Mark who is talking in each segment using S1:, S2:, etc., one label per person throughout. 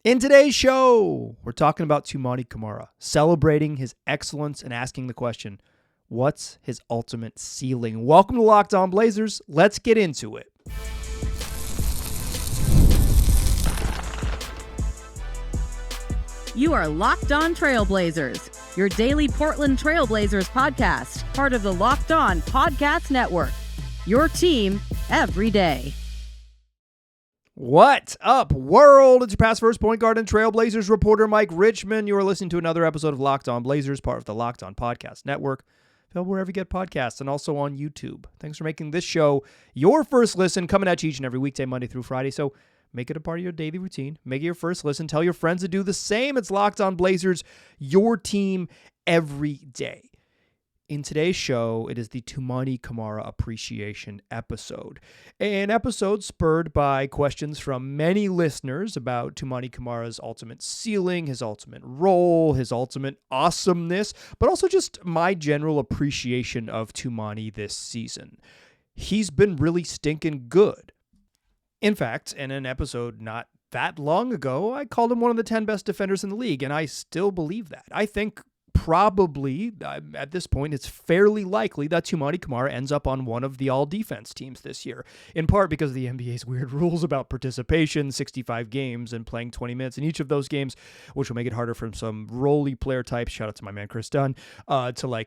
S1: In today's show, we're talking about Toumani Kamara, celebrating his excellence and asking the question, what's his ultimate ceiling? Welcome to Locked On Blazers. Let's get into it.
S2: You are Locked On Trailblazers, your daily Portland Trailblazers podcast, part of the Locked On Podcast Network. Your team every day.
S1: What up, world? It's your past first point guard and Trailblazers reporter, Mike Richmond. You are listening to another episode of Locked On Blazers, part of the Locked On Podcast Network, available wherever you get podcasts, and also on YouTube. Thanks for making this show your first listen, coming at you each and every weekday, Monday through Friday. So make it a part of your daily routine. Make it your first listen. Tell your friends to do the same. It's Locked On Blazers, your team every day. In today's show, it is the Toumani Camara appreciation episode. An episode spurred by questions from many listeners about Toumani Kamara's ultimate ceiling, his ultimate role, his ultimate awesomeness, but also just my general appreciation of Toumani this season. He's been really stinking good. In fact, in an episode not that long ago, I called him one of the 10 best defenders in the league, and I still believe that. I think probably, at this point, it's fairly likely that Toumani Kamara ends up on one of the all-defense teams this year, in part because of the NBA's weird rules about participation, 65 games, and playing 20 minutes in each of those games, which will make it harder for some roly player types, shout out to my man Chris Dunn, to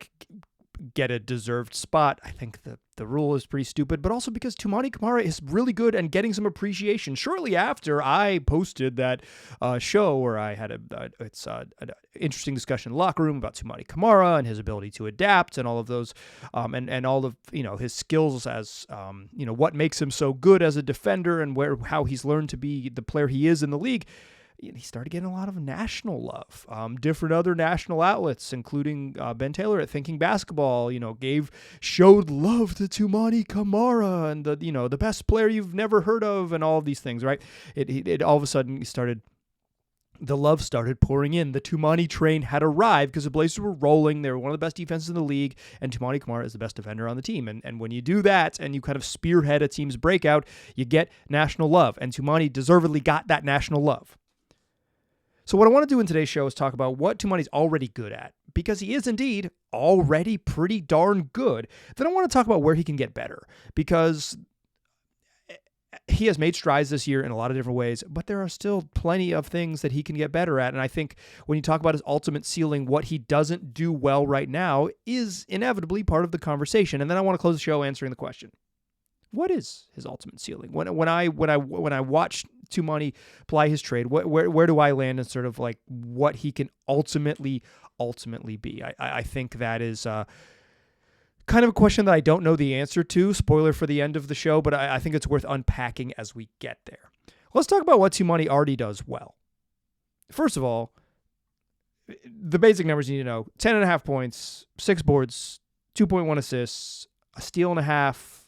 S1: get a deserved spot. I think the rule is pretty stupid, but also because Toumani Kamara is really good and getting some appreciation. Shortly after I posted that show where I had an interesting discussion in the locker room about Toumani Kamara and his ability to adapt and all of those, and all of his skills as what makes him so good as a defender and how he's learned to be the player he is in the league. He started getting a lot of national love. Different other national outlets, including Ben Taylor at Thinking Basketball, showed love to Toumani Camara and the best player you've never heard of and all of these things, right? It all of a sudden the love started pouring in. The Toumani train had arrived because the Blazers were rolling. They were one of the best defenses in the league, and Toumani Kamara is the best defender on the team. And when you do that and you kind of spearhead a team's breakout, you get national love. And Toumani deservedly got that national love. So what I want to do in today's show is talk about what Toumani's already good at, because he is indeed already pretty darn good. Then I want to talk about where he can get better, because he has made strides this year in a lot of different ways, but there are still plenty of things that he can get better at. And I think when you talk about his ultimate ceiling, what he doesn't do well right now is inevitably part of the conversation. And then I want to close the show answering the question: what is his ultimate ceiling? When I watch Toumani apply his trade, where do I land in sort of like what he can ultimately be? I think that is kind of a question that I don't know the answer to. Spoiler for the end of the show, but I think it's worth unpacking as we get there. Let's talk about what Toumani already does well. First of all, the basic numbers you need to know: 10.5 points, 6 boards, 2.1 assists, a steal and a half,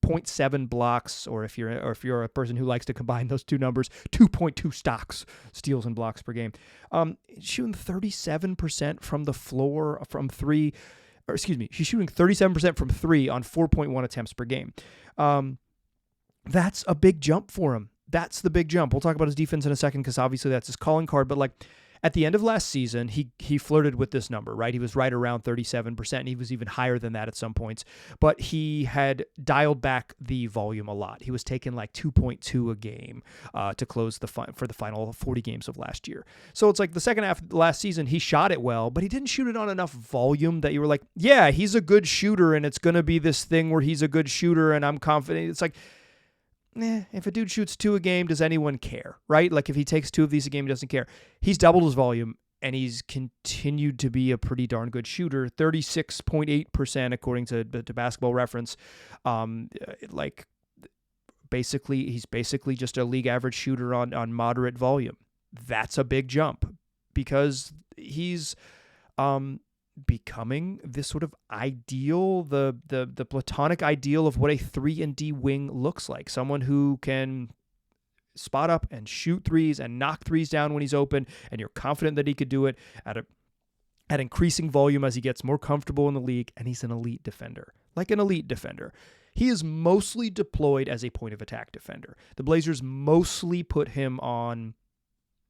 S1: 0.7 blocks, or if you're a person who likes to combine those two numbers, 2.2 stocks, steals and blocks per game. Shooting 37% from the floor from three, or excuse me, she's shooting 37% from three on 4.1 attempts per game. That's a big jump for him. That's the big jump. We'll talk about his defense in a second, because obviously that's his calling card, but at the end of last season, he flirted with this number, right? He was right around 37%, and he was even higher than that at some points. But he had dialed back the volume a lot. He was taking 2.2 a game to close for the final 40 games of last year. So it's the second half of last season, he shot it well, but he didn't shoot it on enough volume that you were like, yeah, he's a good shooter, and it's going to be this thing where he's a good shooter, and I'm confident. It's if a dude shoots 2 a game, does anyone care, right? If he takes 2 of these a game, he doesn't care. He's doubled his volume, and he's continued to be a pretty darn good shooter, 36.8% according to Basketball Reference. He's basically just a league average shooter on moderate volume. That's a big jump, because he's becoming this sort of ideal, the platonic ideal of what a 3-and-D wing looks like. Someone who can spot up and shoot threes and knock threes down when he's open, and you're confident that he could do it at increasing volume as he gets more comfortable in the league, and he's an elite defender. He is mostly deployed as a point of attack defender. The Blazers mostly put him on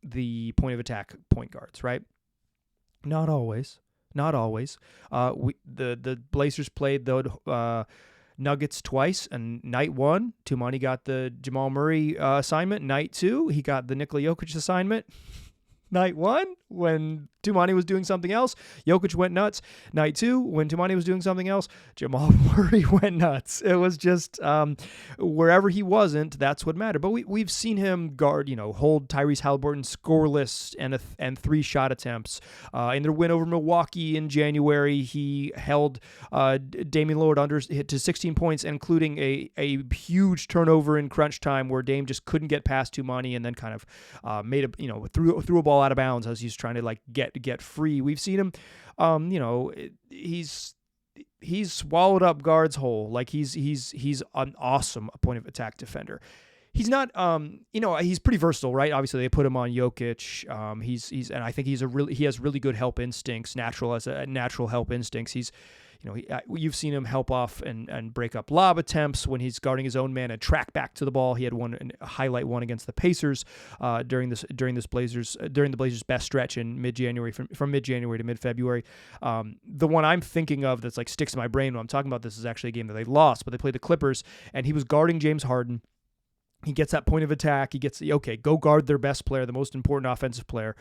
S1: the point of attack point guards, right? Not always. The Blazers played the Nuggets twice, and night one, Toumani got the Jamal Murray assignment. Night two, he got the Nikola Jokic assignment. Night one, when Toumani was doing something else, Jokic went nuts. Night two, when Toumani was doing something else, Jamal Murray went nuts. It was just wherever he wasn't, that's what mattered. But we've seen him guard, hold Tyrese Halliburton scoreless and 3 shot attempts. In their win over Milwaukee in January, he held Damian Lillard to 16 points, including a huge turnover in crunch time where Dame just couldn't get past Toumani and then kind of threw a ball out of bounds as he's trying to get free. We've seen him, he's swallowed up guards whole. Like he's an awesome point of attack defender. He's not, he's pretty versatile, right? Obviously they put him on Jokic. And I think he has really good help instincts, natural help instincts. He's, you've seen him help off and break up lob attempts when he's guarding his own man and track back to the ball. He had a highlight one against the Pacers during the Blazers' best stretch in mid-January, from mid-January to mid-February. The one I'm thinking of that's like sticks in my brain when I'm talking about this is actually a game that they lost, but they played the Clippers, and he was guarding James Harden. He gets that point of attack. He gets go guard their best player, the most important offensive player.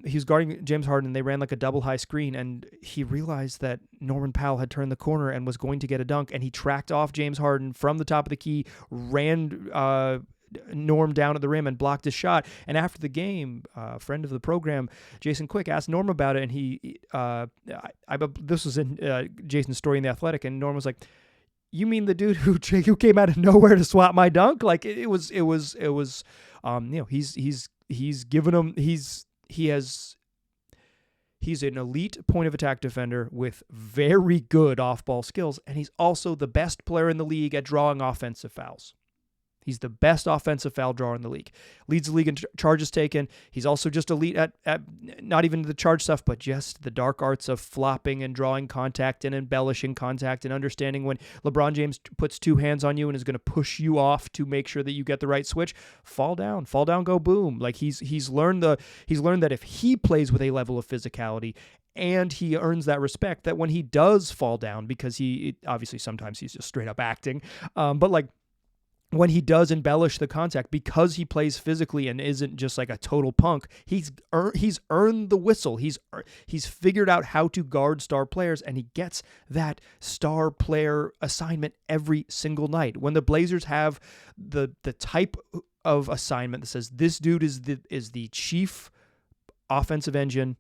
S1: He was guarding James Harden, and they ran like a double high screen, and he realized that Norman Powell had turned the corner and was going to get a dunk, and he tracked off James Harden from the top of the key, ran Norm down at the rim and blocked his shot. And after the game, a friend of the program, Jason Quick, asked Norm about it, and this was in Jason's story in The Athletic, and Norm was like, "You mean the dude who came out of nowhere to swat my dunk?" Like he's given him, he's an elite point of attack defender with very good off-ball skills, and he's also the best player in the league at drawing offensive fouls. He's the best offensive foul drawer in the league. Leads the league in charges taken. He's also just elite at not even the charge stuff, but just the dark arts of flopping and drawing contact and embellishing contact and understanding when LeBron James puts 2 hands on you and is going to push you off to make sure that you get the right switch. Fall down, go boom. Like he's learned that if he plays with a level of physicality, and he earns that respect, that when he does fall down, because obviously sometimes he's just straight up acting, but like, when he does embellish the contact because he plays physically and isn't just like a total punk, he's earned the whistle. He's figured out how to guard star players, and he gets that star player assignment every single night. When the Blazers have the type of assignment that says this dude is the chief offensive engine,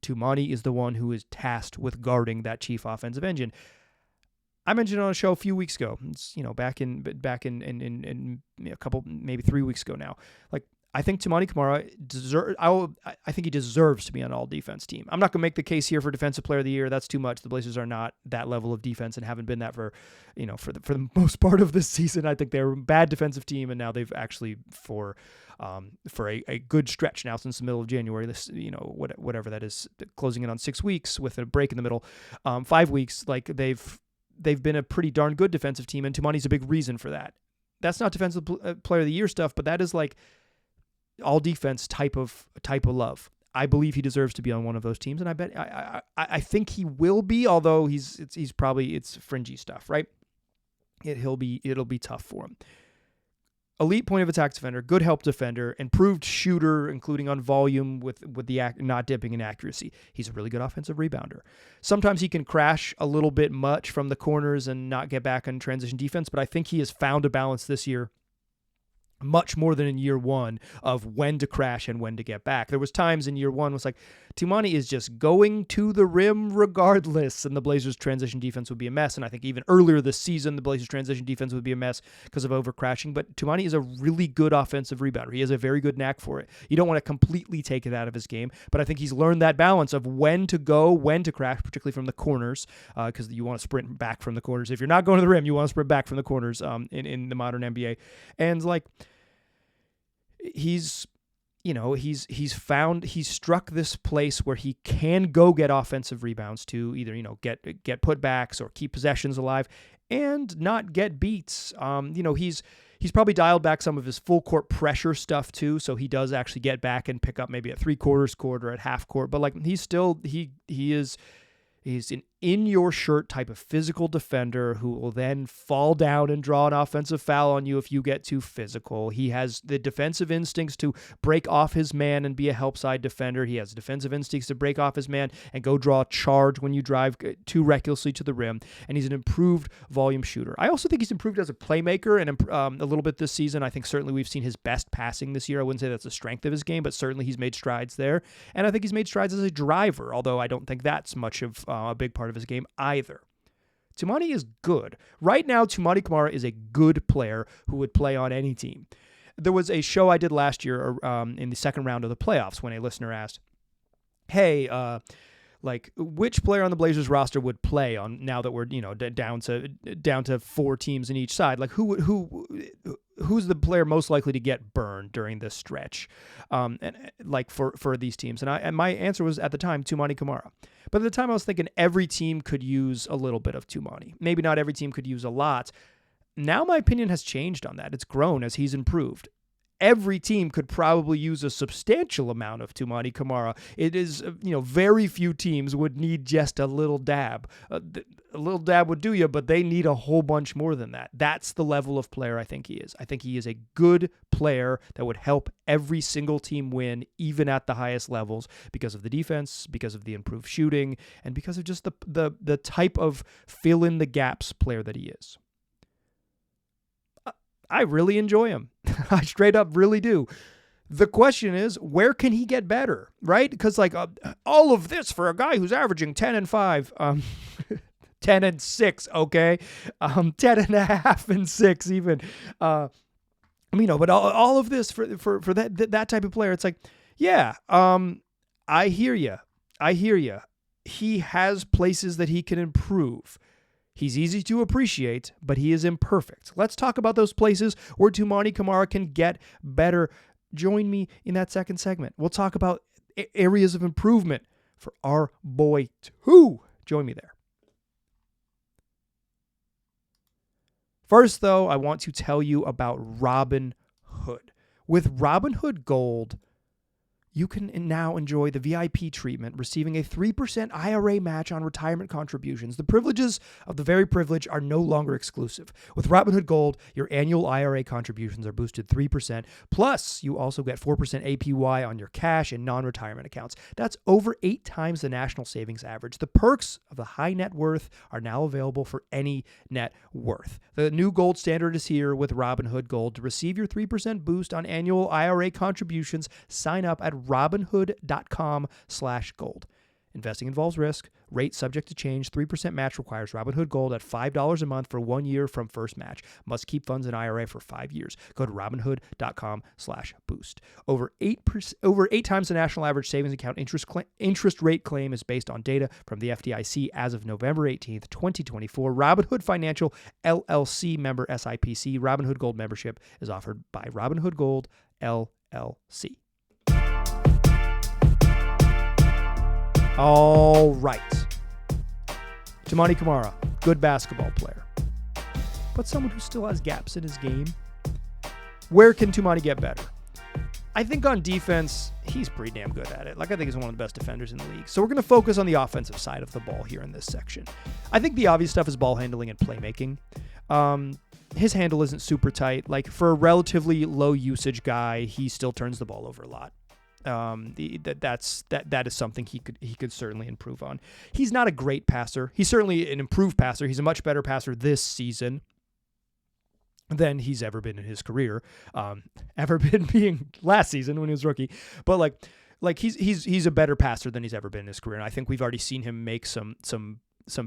S1: Toumani is the one who is tasked with guarding that chief offensive engine. I mentioned it on a show a few weeks ago. It's, back in a couple, maybe 3 weeks ago now. Like, I think Toumani Camara I think he deserves to be on an all-defense team. I'm not going to make the case here for Defensive Player of the Year. That's too much. The Blazers are not that level of defense and haven't been that for the most part of this season. I think they're a bad defensive team, and now they've actually for a good stretch now since the middle of January. This, whatever that is, closing in on 6 weeks with a break in the middle, 5 weeks. Like they've been a pretty darn good defensive team, and Toumani's a big reason for that. That's not Defensive Player of the Year stuff, but that is like all defense type of love. I believe he deserves to be on one of those teams, and I bet I think he will be, although it's fringy stuff, right? It'll be tough for him. Elite point of attack defender, good help defender, improved shooter, including on volume with the not dipping in accuracy. He's a really good offensive rebounder. Sometimes he can crash a little bit much from the corners and not get back on transition defense, but I think he has found a balance this year, much more than in year one, of when to crash and when to get back. There was times in year one was like, Toumani is just going to the rim regardless, and the Blazers' transition defense would be a mess. And I think even earlier this season, the Blazers' transition defense would be a mess because of over-crashing. But Toumani is a really good offensive rebounder. He has a very good knack for it. You don't want to completely take it out of his game, but I think he's learned that balance of when to go, when to crash, particularly from the corners, because you want to sprint back from the corners. If you're not going to the rim, you want to sprint back from the corners in the modern NBA. And like, he's struck this place where he can go get offensive rebounds to either, get putbacks or keep possessions alive and not get beats. He's probably dialed back some of his full court pressure stuff too, so he does actually get back and pick up maybe at 3/4 court or at half court. But like he's an in-your-shirt type of physical defender who will then fall down and draw an offensive foul on you if you get too physical. He has the defensive instincts to break off his man and be a help side defender. He has defensive instincts to break off his man and go draw a charge when you drive too recklessly to the rim. And he's an improved volume shooter. I also think he's improved as a playmaker and a little bit this season. I think certainly we've seen his best passing this year. I wouldn't say that's a strength of his game, but certainly he's made strides there. And I think he's made strides as a driver, although I don't think that's much of a big part of his game either. Toumani is good. Right now, Toumani Kamara is a good player who would play on any team. There was a show I did last year in the second round of the playoffs when a listener asked, hey, which player on the Blazers roster would play on now that we're down to 4 teams in each side? Like who's the player most likely to get burned during this stretch, and like for these teams? And my answer was at the time Toumani Camara. But at the time I was thinking every team could use a little bit of Toumani. Maybe not every team could use a lot. Now my opinion has changed on that. It's grown as he's improved. Every team could probably use a substantial amount of Toumani Kamara. It is, very few teams would need just a little dab. A little dab would do you, but they need a whole bunch more than that. That's the level of player I think he is. I think he is a good player that would help every single team win, even at the highest levels, because of the defense, because of the improved shooting, and because of just the type of fill-in-the-gaps player that he is. I really enjoy him. I straight up really do. The question is, where can he get better, right? Because all of this for a guy who's averaging 10 and 5, 10 and 6, okay? 10 and a half and 6 even. But all of this for that type of player, it's like, yeah, I hear you. He has places that he can improve. He's easy to appreciate, but he is imperfect. Let's talk about those places where Toumani Kamara can get better. Join me in that second segment. We'll talk about areas of improvement for our boy too. Join me there. First, though, I want to tell you about Robinhood. With Robinhood Gold, you can now enjoy the VIP treatment, receiving a 3% IRA match on retirement contributions. The privileges of the very privileged are no longer exclusive. With Robinhood Gold, your annual IRA contributions are boosted 3%. Plus, you also get 4% APY on your cash and non-retirement accounts. That's over 8 times the national savings average. The perks of the high net worth are now available for any net worth. The new gold standard is here with Robinhood Gold. To receive your 3% boost on annual IRA contributions, sign up at robinhood.com/gold. Investing involves risk. Rate subject to change. 3% match requires Robinhood Gold at $5 a month for 1 year from first match. Must keep funds in IRA for 5 years. Go to robinhood.com/boost. Over 8 times the national average savings account interest rate claim is based on data from the FDIC as of November 18th, 2024. Robinhood Financial LLC member SIPC. Robinhood Gold membership is offered by Robinhood Gold LLC. All right. Toumani Camara, good basketball player, but someone who still has gaps in his game. Where can Toumani get better? I think on defense, he's pretty damn good at it. I think he's one of the best defenders in the league. So we're going to focus on the offensive side of the ball here in this section. I think the obvious stuff is ball handling and playmaking. His handle isn't super tight. For a relatively low usage guy, he still turns the ball over a lot. That is something he could certainly improve on. He's not a great passer. He's certainly an improved passer. He's a much better passer this season than he's ever been in his career. Ever been being last season when he was rookie. But he's a better passer than he's ever been in his career. And I think we've already seen him make some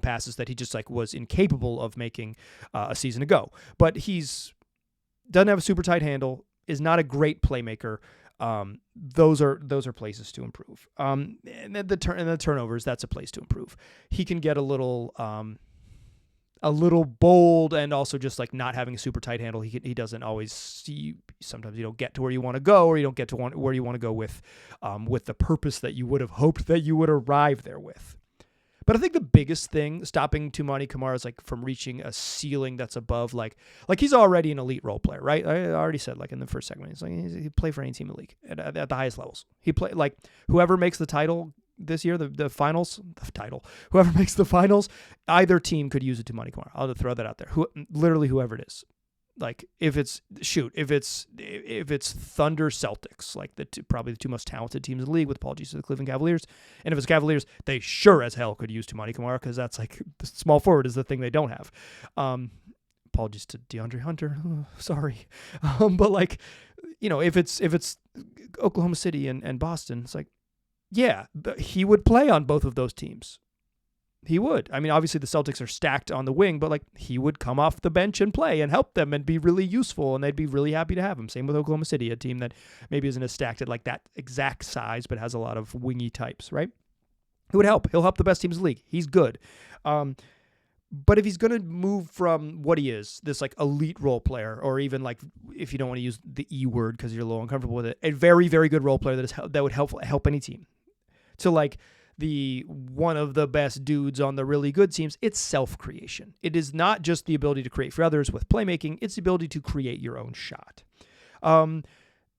S1: passes that he just was incapable of making a season ago. But doesn't have a super tight handle, is not a great playmaker. Those are places to improve. And the turnovers, that's a place to improve. He can get a little bold, and also just not having a super tight handle. He doesn't always see. Sometimes you don't get to where you want to go, or you don't get to where you want to go with the purpose that you would have hoped that you would arrive there with. But I think the biggest thing stopping Toumani Camara is like from reaching a ceiling that's above like he's already an elite role player, right? I already said like in the first segment, he play for any team in the league at the highest levels. He play like whoever makes the title this year, the finals, whoever makes the finals, either team could use a Toumani Camara. I'll just throw that out there. Literally whoever it is. Like if it's Thunder Celtics, like probably the two most talented teams in the league with apologies to the Cleveland Cavaliers. And if it's Cavaliers, they sure as hell could use Toumani Camara because that's like the small forward is the thing they don't have. Apologies to DeAndre Hunter. Sorry. But like, if it's Oklahoma City and Boston, it's like, yeah, he would play on both of those teams. He would. I mean, obviously the Celtics are stacked on the wing, but like he would come off the bench and play and help them and be really useful, and they'd be really happy to have him. Same with Oklahoma City, a team that maybe isn't as stacked at like that exact size, but has a lot of wingy types, right? He would help. He'll help the best teams in the league. He's good. But if he's going to move from what he is, this like elite role player, or even like, if you don't want to use the E word because you're a little uncomfortable with it, a very, very good role player that would help any team, to like the one of the best dudes on the really good teams, it's self-creation. It is not just the ability to create for others with playmaking, it's the ability to create your own shot.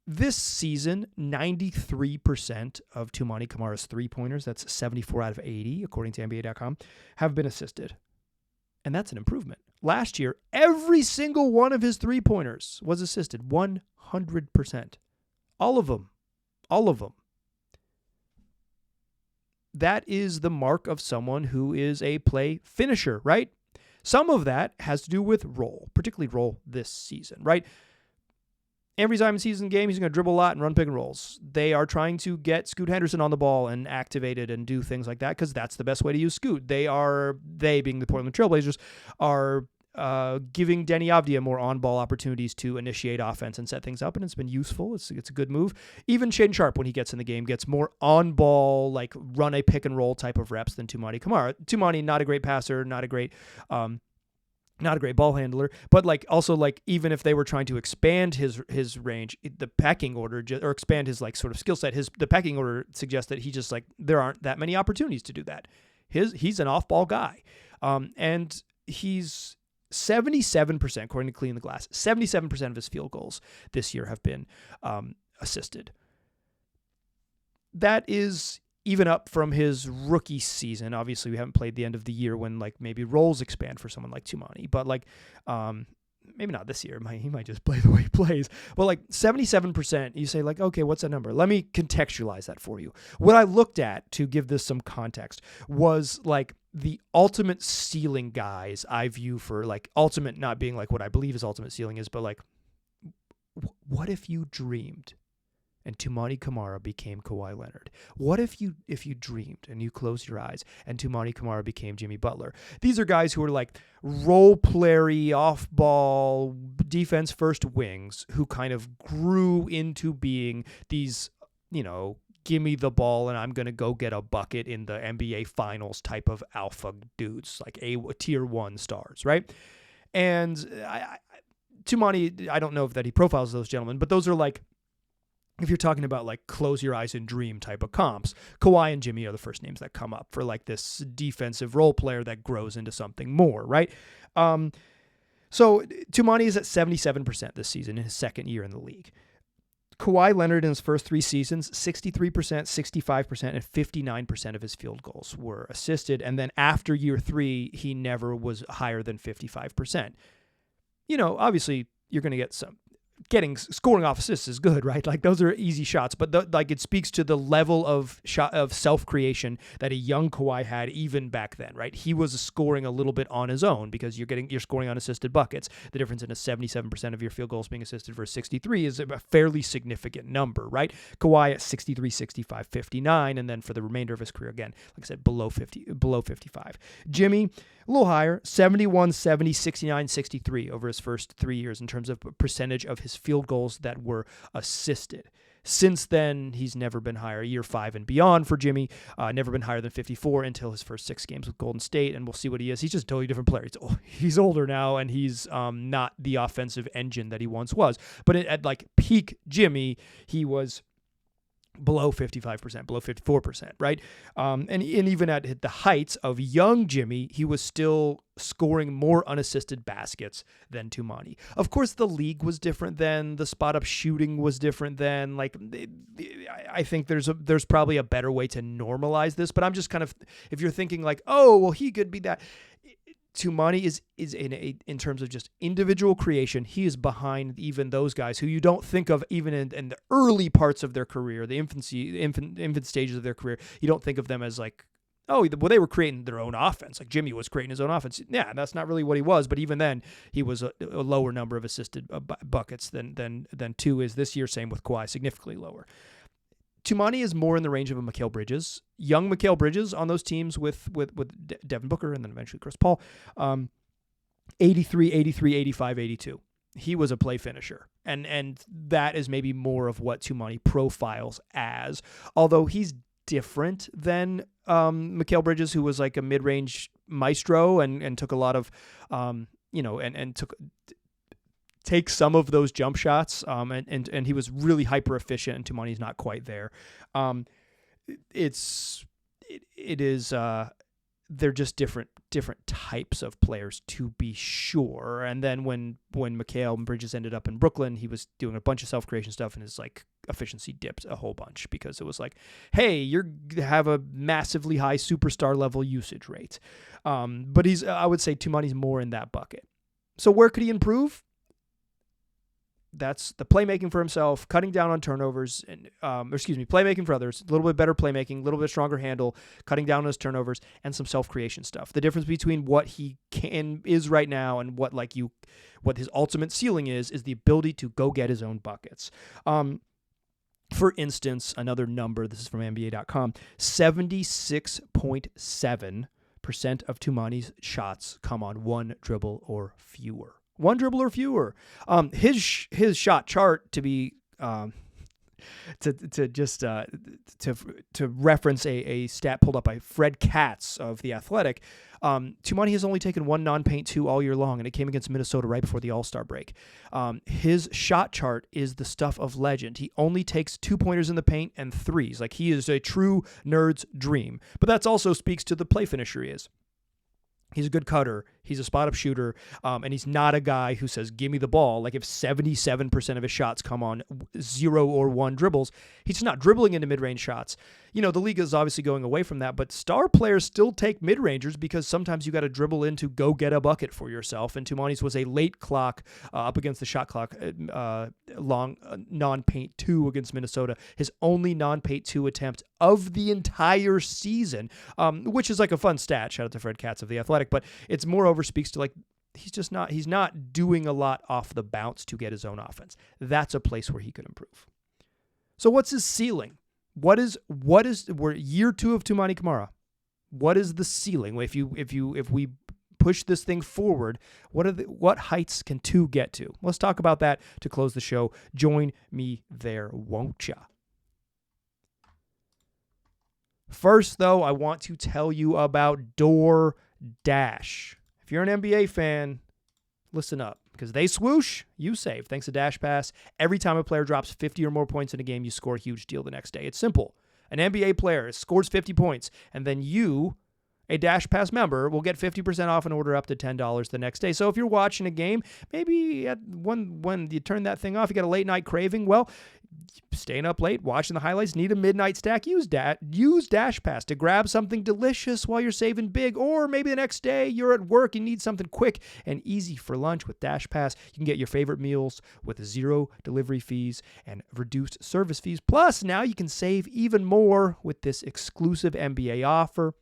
S1: This season, 93% of Toumani Kamara's three-pointers, that's 74 out of 80, according to NBA.com, have been assisted. And that's an improvement. Last year, every single one of his three-pointers was assisted, 100%. All of them. That is the mark of someone who is a play finisher, right? Some of that has to do with role, particularly role this season, right? Every time in season game, he's going to dribble a lot and run pick and rolls. They are trying to get Scoot Henderson on the ball and activated and do things like that because that's the best way to use Scoot. They being the Portland Trailblazers, are giving Denny Avdia more on-ball opportunities to initiate offense and set things up, and it's been useful. It's a good move. Even Shaedon Sharpe, when he gets in the game, gets more on-ball, like run a pick-and-roll type of reps than Toumani Camara. Toumani, not a great passer, not a great ball handler, but like also like even if they were trying to expand his range, the pecking order or expand his like sort of skill set, the pecking order suggests that he just like there aren't that many opportunities to do that. He's an off-ball guy, and he's 77%, according to Clean the Glass, 77% of his field goals this year have been assisted. That is even up from his rookie season. Obviously, we haven't played the end of the year when like maybe roles expand for someone like Toumani, but like maybe not this year. He might just play the way he plays. But like 77%, you say like, okay, what's that number? Let me contextualize that for you. What I looked at to give this some context was like the ultimate ceiling guys I view for like ultimate, not being like what I believe his ultimate ceiling is, but like what if you dreamed and Toumani Kamara became Kawhi Leonard? What if you dreamed and you closed your eyes and Toumani Kamara became Jimmy Butler? These are guys who are like role-playery, off-ball, defense-first wings who kind of grew into being these, give me the ball and I'm going to go get a bucket in the NBA Finals type of alpha dudes, like tier 1 stars, right? And Toumani, I don't know if that he profiles those gentlemen, but those are like, if you're talking about like close your eyes and dream type of comps, Kawhi and Jimmy are the first names that come up for like this defensive role player that grows into something more, right? So Toumani is at 77% this season in his second year in the league. Kawhi Leonard in his first 3 seasons, 63%, 65%, and 59% of his field goals were assisted. And then after year 3, he never was higher than 55%. Obviously you're going to get some. Scoring off assists is good, right? Like those are easy shots, but it speaks to the level of self-creation that a young Kawhi had even back then, right? He was scoring a little bit on his own because you're scoring on assisted buckets. The difference in a 77% of your field goals being assisted versus 63 is a fairly significant number, right? Kawhi at 63, 65, 59, and then for the remainder of his career, again, like I said, below 55. Jimmy, a little higher, 71, 70, 69, 63 over his first 3 years in terms of percentage of his field goals that were assisted. Since then, he's never been higher. Year 5 and beyond for Jimmy, never been higher than 54 until his first 6 games with Golden State, and we'll see what he is. He's just a totally different player. He's older now, and he's not the offensive engine that he once was. But at like peak Jimmy, he was below 55%, below 54%, right? And even at the heights of young Jimmy, he was still scoring more unassisted baskets than Toumani. Of course, the league was different then. The spot-up shooting was different then. Like, I think there's probably a better way to normalize this, but I'm just kind of, if you're thinking like, oh, well, he could be that. Toumani is in terms of just individual creation, he is behind even those guys who you don't think of even in the early parts of their career, the infant stages of their career. You don't think of them as like, oh, well, they were creating their own offense. Like Jimmy was creating his own offense. Yeah, that's not really what he was. But even then, he was a lower number of assisted buckets than 2 is this year. Same with Kawhi, significantly lower. Toumani is more in the range of a Mikal Bridges, young Mikal Bridges on those teams with Devin Booker and then eventually Chris Paul. 83, 85, 82. He was a play finisher. And that is maybe more of what Toumani profiles as. Although he's different than Mikal Bridges, who was like a mid-range maestro and took a lot of, and took... take some of those jump shots, and he was really hyper efficient, and Toumani's not quite there. They're just different types of players, to be sure. And then when Mikal Bridges ended up in Brooklyn, he was doing a bunch of self-creation stuff, and his like efficiency dipped a whole bunch because it was like, hey, you have a massively high superstar level usage rate. But I would say Toumani's more in that bucket. So where could he improve? That's the playmaking for himself, cutting down on turnovers, and playmaking for others, a little bit better playmaking, a little bit stronger handle, cutting down on his turnovers, and some self-creation stuff. The difference between what he is right now and what his ultimate ceiling is the ability to go get his own buckets. For instance, another number, this is from NBA.com, 76.7% of Toumani's shots come on one dribble or fewer. One dribble or fewer. His shot chart, to be to reference a stat pulled up by Fred Katz of The Athletic. Toumani has only taken one non-paint 2 all year long, and it came against Minnesota right before the All-Star break. His shot chart is the stuff of legend. He only takes 2-pointers in the paint and 3s. Like, he is a true nerd's dream. But that also speaks to the play finisher he is. He's a good cutter. He's a spot-up shooter, and he's not a guy who says, give me the ball. Like, if 77% of his shots come on 0 or 1 dribbles, he's not dribbling into mid-range shots. You know, the league is obviously going away from that, but star players still take mid-rangers because sometimes you got to dribble in to go get a bucket for yourself, and Toumani's was a late clock up against the shot clock, long non-paint 2 against Minnesota. His only non-paint 2 attempt of the entire season, which is like a fun stat. Shout out to Fred Katz of The Athletic, but it's moreover speaks to like he's not doing a lot off the bounce to get his own offense. That's a place where he could improve. So what's his ceiling? We're year 2 of Toumani Camara. What is the ceiling? If we push this thing forward, what heights can 2 get to? Let's talk about that to close the show. Join me there, won't ya? First, though, I want to tell you about DoorDash. If you're an NBA fan, listen up, because they swoosh, you save. Thanks to Dash Pass, every time a player drops 50 or more points in a game, you score a huge deal the next day. It's simple. An NBA player scores 50 points, and then you, a Dash Pass member, will get 50% off an order up to $10 the next day. So if you're watching a game, maybe when you turn that thing off, you got a late night craving, well, staying up late, watching the highlights, need a midnight stack, use Dash Pass to grab something delicious while you're saving big. Or maybe the next day you're at work and need something quick and easy for lunch. With Dash Pass, you can get your favorite meals with 0 delivery fees and reduced service fees. Plus, now you can save even more with this exclusive NBA offer.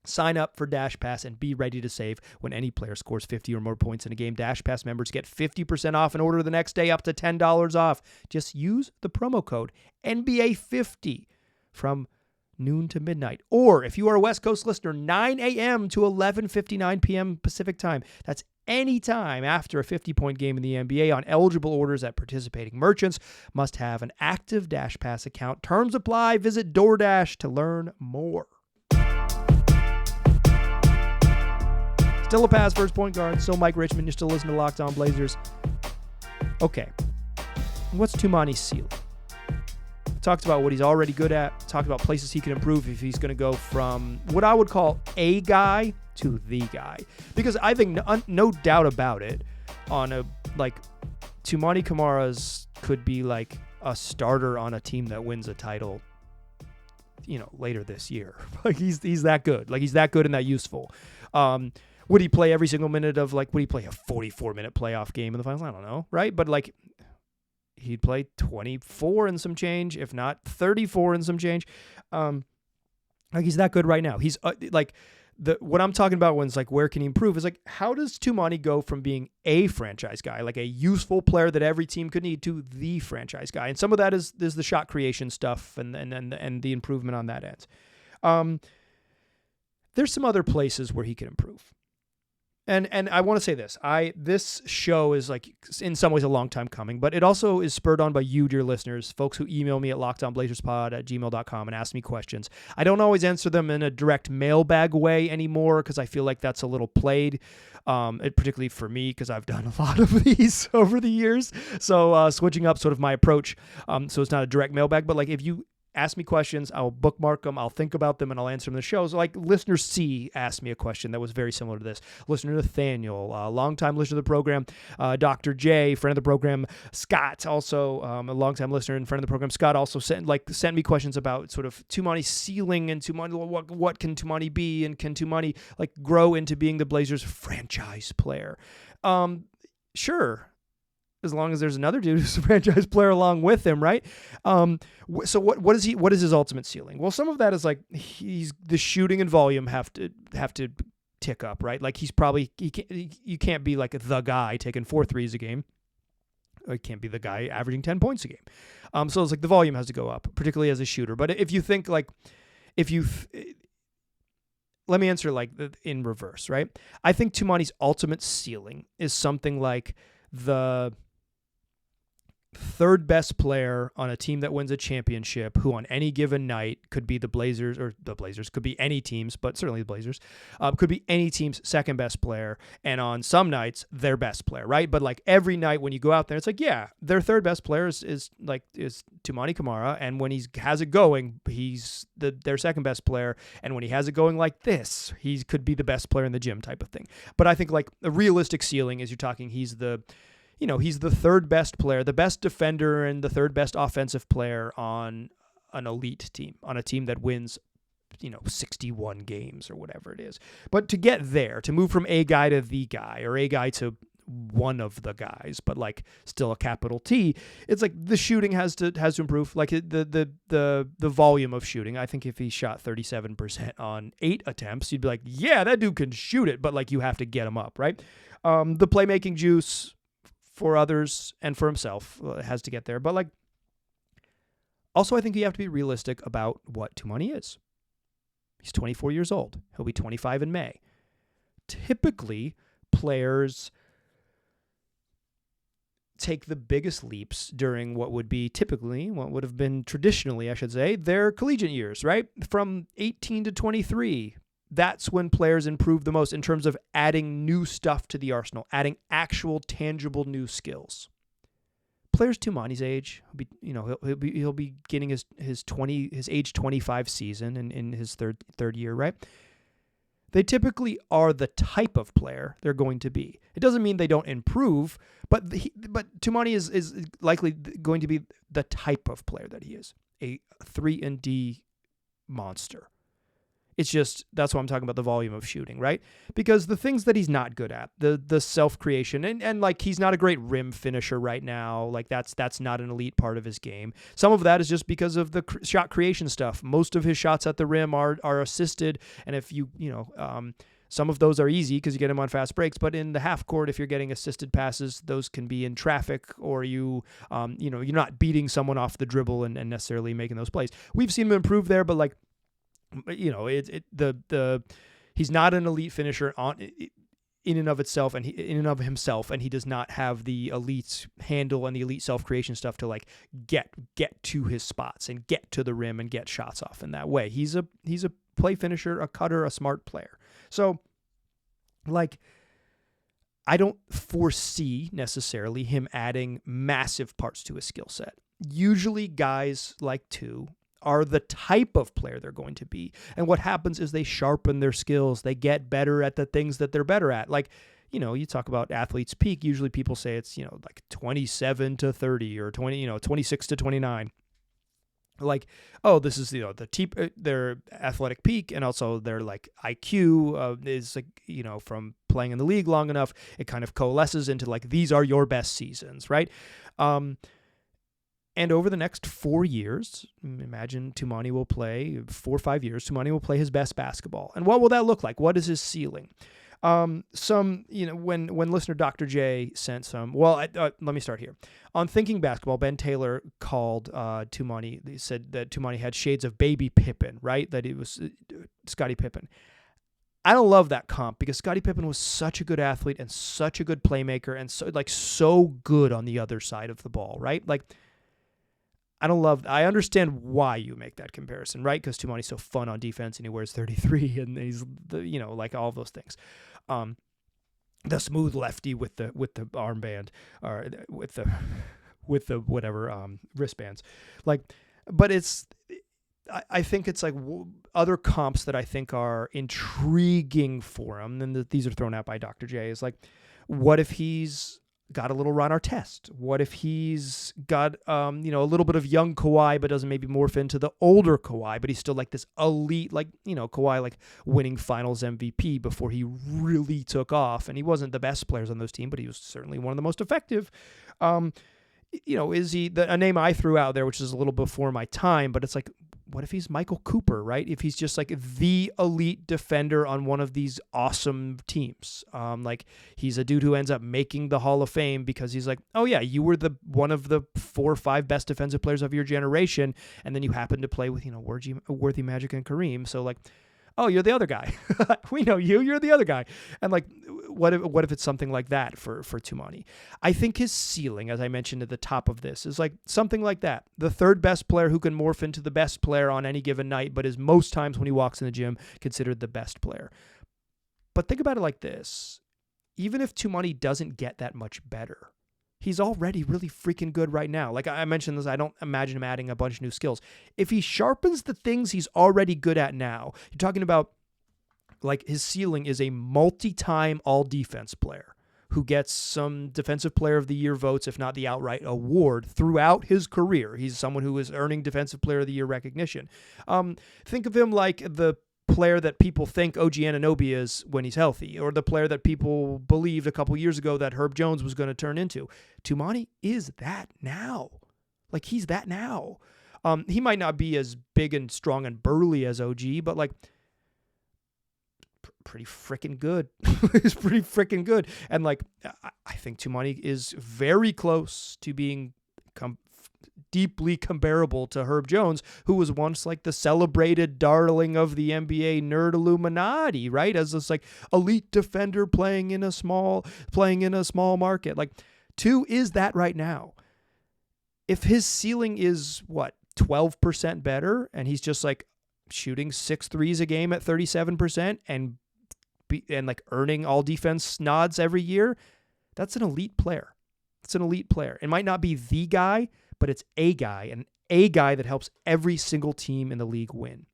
S1: Sign up for Dash Pass and be ready to save when any player scores 50 or more points in a game. Dash Pass members get 50% off an order the next day, up to $10 off. Just use the promo code NBA50 from noon to midnight. Or if you are a West Coast listener, 9 a.m. to 11:59 p.m. Pacific time. That's any time after a 50-point game in the NBA on eligible orders at participating merchants. Must have an active Dash Pass account. Terms apply. Visit DoorDash to learn more. Still a pass first point guard. Still Mike Richmond. You're still listening to Locked On Blazers. Okay. What's Toumani's ceiling? talked about what he's already good at, talked about places he can improve if he's going to go from what I would call a guy to the guy. Because I think no doubt about it, on a like Toumani Camara's could be like a starter on a team that wins a title, later this year. Like he's that good. Like he's that good and that useful. Would he play every single minute of would he play a 44-minute playoff game in the finals? I don't know, right? But he'd play 24 and some change, if not 34 and some change. He's that good right now. He's what I'm talking about when it's where can he improve is how does Toumani go from being a franchise guy, like a useful player that every team could need, to the franchise guy? And some of that is the shot creation stuff and the improvement on that end. There's some other places where he can improve. And I want to say this. This show is in some ways a long time coming, but it also is spurred on by you, dear listeners, folks who email me at lockedonblazerspod@gmail.com and ask me questions. I don't always answer them in a direct mailbag way anymore because I feel like that's a little played, particularly for me because I've done a lot of these over the years. So switching up sort of my approach, so it's not a direct mailbag, but if you ask me questions, I'll bookmark them, I'll think about them, and I'll answer them in the show. So listener C asked me a question that was very similar to this. Listener Nathaniel, longtime listener to the program. Dr. J, friend of the program. Scott, also a longtime listener and friend of the program. Scott also sent me questions about sort of Toumani's ceiling and Toumani, what can Toumani be, and can Toumani grow into being the Blazers franchise player? Sure. As long as there's another dude who's a franchise player along with him, right? So what is his ultimate ceiling? Well, some of that is the shooting and volume have to tick up, right? You can't be the guy taking 4 threes a game. Or you can't be the guy averaging 10 points a game. So it's the volume has to go up, particularly as a shooter. But if you think let me answer in reverse, right? I think Toumani's ultimate ceiling is something like the third best player on a team that wins a championship, who on any given night could be the Blazers, or the Blazers could be any teams, but certainly the Blazers, could be any team's second best player, and on some nights their best player, right? But every night when you go out there, it's their third best player is Toumani Kamara, and when he has it going, he's their second best player, and when he has it going like this, he could be the best player in the gym type of thing. But I think a realistic ceiling is you're talking he's the third best player, the best defender, and the third best offensive player on an elite team, on a team that wins, 61 games or whatever it is. But to get there, to move from a guy to the guy, or a guy to one of the guys, but still a capital T, it's the shooting has to improve. The volume of shooting. I think if he shot 37% on 8 attempts, you'd be yeah, that dude can shoot it, but you have to get him up, right? The playmaking juice for others and for himself has to get there. But also I think you have to be realistic about what Toumani is. He's 24 years old. He'll be 25 in May. Typically, players take the biggest leaps during what would have been traditionally, I should say, their collegiate years, right? From 18 to 23. That's when players improve the most in terms of adding new stuff to the arsenal, adding actual tangible new skills. Players Toumani's age, he'll be getting his age 25 season in his third year, right? They typically are the type of player they're going to be. It doesn't mean they don't improve, but Toumani is likely going to be the type of player that he is, a 3-and-D monster. It's just, that's why I'm talking about the volume of shooting, right? Because the things that he's not good at, the self-creation, and he's not a great rim finisher right now. That's not an elite part of his game. Some of that is just because of the shot creation stuff. Most of his shots at the rim are assisted, and if some of those are easy because you get him on fast breaks, but in the half court, if you're getting assisted passes, those can be in traffic, or you're not beating someone off the dribble and necessarily making those plays. We've seen him improve there, but he's not an elite finisher in and of itself, and in and of himself, and he does not have the elite handle and the elite self-creation stuff to get to his spots and get to the rim and get shots off in that way. He's a play finisher, a cutter, a smart player. So I don't foresee necessarily him adding massive parts to his skill set. usually guys like Tu are the type of player they're going to be. And what happens is they sharpen their skills. They get better at the things that they're better at. Like, you talk about athletes' peak. Usually people say it's, like 27 to 30 or 26 to 29. Like, oh, this is, their athletic peak, and also their like IQ is like, from playing in the league long enough, it kind of coalesces into like, these are your best seasons, right? And over the next 4 years, imagine Toumani will play 4 or 5 years. Toumani will play his best basketball. And what will that look like? What is his ceiling? When listener Dr. J sent some, let me start here. On Thinking Basketball, Ben Taylor called Toumani. He said that Toumani had shades of baby Pippen, right? That it was Scottie Pippen. I don't love that comp because Scottie Pippen was such a good athlete and such a good playmaker and so good on the other side of the ball, right? Like, I understand why you make that comparison, right? Because Toumani's so fun on defense and he wears 33 and he's, like all those things. The smooth lefty with the armband or with the whatever wristbands, like, but I think it's like other comps that I think are intriguing for him, and these are thrown out by Dr. J, is like, what if he's got a little Ron Artest? What if he's got, a little bit of young Kawhi, but doesn't maybe morph into the older Kawhi, but he's still like this elite, like, Kawhi, like winning finals MVP before he really took off. And he wasn't the best players on those teams, but he was certainly one of the most effective. Is he a name I threw out there, which is a little before my time, but it's like, what if he's Michael Cooper, right? If he's just like the elite defender on one of these awesome teams. Like he's a dude who ends up making the Hall of Fame because he's like, oh yeah, you were one of the 4 or 5 best defensive players of your generation. And then you happen to play with, Worthy, Magic, and Kareem. So like, oh, you're the other guy. We know you're the other guy. And like, what if it's something like that for Toumani? I think his ceiling, as I mentioned at the top of this, is like something like that. The third best player who can morph into the best player on any given night, but is most times when he walks in the gym considered the best player. But think about it like this. Even if Toumani doesn't get that much better, he's already really freaking good right now. Like I mentioned this, I don't imagine him adding a bunch of new skills. If he sharpens the things he's already good at now, you're talking about like his ceiling is a multi-time all-defense player who gets some Defensive Player of the Year votes, if not the outright award, throughout his career. He's someone who is earning Defensive Player of the Year recognition. Think of him like the player that people think OG Anunoby is when he's healthy, or the player that people believed a couple years ago that Herb Jones was going to turn into. Toumani is that now. Like, he's that now. He might not be as big and strong and burly as OG, but like pretty freaking good. He's pretty freaking good. And like, I think Toumani is very close to being deeply comparable to Herb Jones, who was once like the celebrated darling of the NBA nerd Illuminati, right? As this like elite defender playing in a small market. Like, Tu is that right now. If his ceiling is 12% better, and he's just like shooting 6 threes a game at 37% and like earning all defense nods every year, that's an elite player. It's an elite player. It might not be the guy, but it's a guy, and a guy that helps every single team in the league win.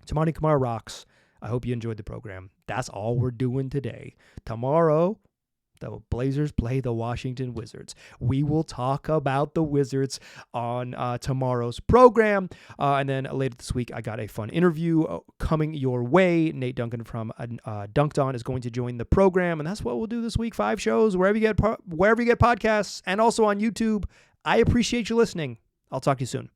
S1: Toumani Camara rocks. I hope you enjoyed the program. That's all we're doing today. Tomorrow, the Blazers play the Washington Wizards. We will talk about the Wizards on tomorrow's program. And then later this week, I got a fun interview coming your way. Nate Duncan from Dunked On is going to join the program, and that's what we'll do this week. 5 shows, wherever you get podcasts, and also on YouTube. I appreciate you listening. I'll talk to you soon.